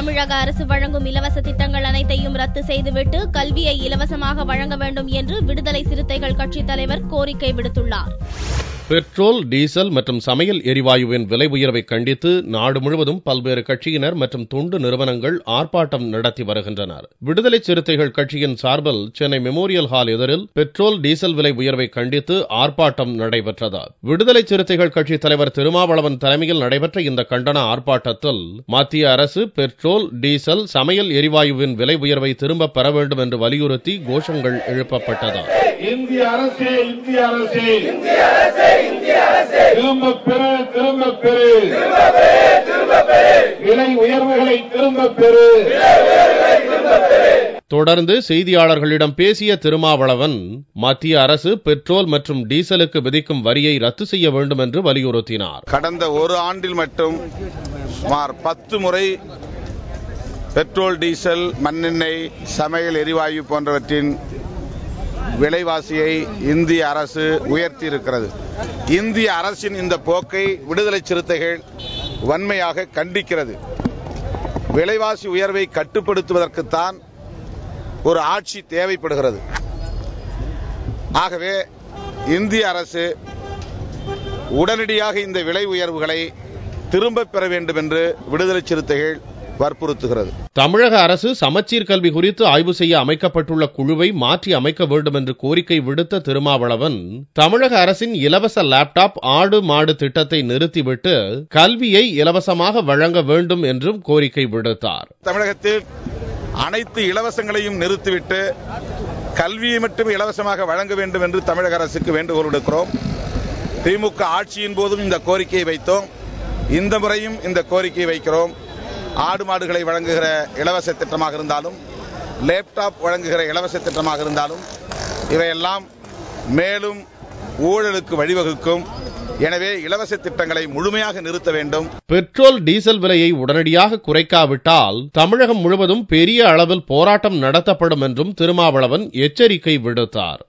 தமிழக அரசு வழங்கும் இலவச திட்டங்கள் அனைத்தையும் ரத்து செய்துவிட்டு கல்வியை இலவசமாக வழங்க வேண்டும் என்று விடுதலை சிறுத்தைகள் கட்சித் தலைவர் கோரிக்கை விடுத்துள்ளார். பெட்ரோல், டீசல் மற்றும் சமையல் எரிவாயுவின் விலை உயர்வை கண்டித்து நாடு முழுவதும் பல்வேறு கட்சியினர் மற்றும் தொண்டு நிறுவனங்கள் ஆர்ப்பாட்டம் நடத்தி வருகின்றனர். விடுதலை சிறுத்தைகள் கட்சியின் சார்பில் சென்னை மெமோரியல் ஹால் எதிரில் பெட்ரோல், டீசல் விலை உயர்வை கண்டித்து ஆர்ப்பாட்டம் நடைபெற்றது. விடுதலை சிறுத்தைகள் கட்சி தலைவர் திருமாவளவன் தலைமையில் நடைபெற்ற இந்த கண்டன ஆர்ப்பாட்டத்தில் மத்திய அரசு பெட்ரோல், டீசல், சமையல் எரிவாயுவின் விலை உயர்வை திரும்பப் பெற வேண்டும் என்று வலியுறுத்தி கோஷங்கள் எழுப்பப்பட்டது. இந்திய அரசே, இந்திய அரசே, திரும்பப் பெறு, திரும்பப் பெறு, விலை உயர்வுகளை திரும்பப் பெறு. தொடர்ந்து செய்தியாளர்களிடம் பேசிய திருமாவளவன் மத்திய அரசு பெட்ரோல் மற்றும் டீசலுக்கு விதிக்கும் வரியை ரத்து செய்ய வேண்டும் என்று வலியுறுத்தினார். கடந்த ஒரு ஆண்டில் மட்டும் சுமார் 10 முறை பெட்ரோல், டீசல், மண்ணெண்ணெய், சமையல் எரிவாயு போன்றவற்றின் விலைவாசியை இந்திய அரசு உயர்த்தி இருக்கிறது. இந்திய அரசின் இந்த போக்கை விடுதலை சிறுத்தைகள் வன்மையாக கண்டிக்கிறது. விலைவாசி உயர்வை கட்டுப்படுத்துவதற்குத்தான் ஒரு ஆட்சி தேவைப்படுகிறது. ஆகவே இந்திய அரசு உடனடியாக இந்த விலை உயர்வுகளை திரும்பப் பெற வேண்டும் என்று விடுதலை சிறுத்தைகள் வற்புறுத்துகிறது. தமிழக அரசு சமச்சீர் கல்வி குறித்து ஆய்வு செய்ய அமைக்கப்பட்டுள்ள குழுவை மாற்றி அமைக்க வேண்டும் என்று கோரிக்கை விடுத்த திருமாவளவன் தமிழக அரசின் இலவச லேப்டாப், ஆடு மாடு திட்டத்தை நிறுத்திவிட்டு கல்வியை இலவசமாக வழங்க வேண்டும் என்றும் கோரிக்கை விடுத்தார். தமிழகத்தில் அனைத்து இலவசங்களையும் நிறுத்திவிட்டு கல்வியை மட்டும் இலவசமாக வழங்க வேண்டும் என்று தமிழக அரசுக்கு வேண்டுகோள் விடுக்கிறோம். திமுக ஆட்சியின் போதும் இந்த கோரிக்கையை வைத்தோம். இந்த முறையும் இந்த கோரிக்கையை வைக்கிறோம். ஆடு மாடுகளை வழங்குகிற இலவச திட்டமாக இருந்தாலும், லேப்டாப் வழங்குகிற இலவச திட்டமாக இருந்தாலும் இவையெல்லாம் மேலும் ஊழலுக்கு வழிவகுக்கும். எனவே இலவச திட்டங்களை முழுமையாக நிறுத்த வேண்டும். பெட்ரோல், டீசல் விலையை உடனடியாக குறைக்காவிட்டால் தமிழகம் முழுவதும் பெரிய அளவில் போராட்டம் நடத்தப்படும் என்றும் திருமாவளவன் எச்சரிக்கை விடுத்தார்.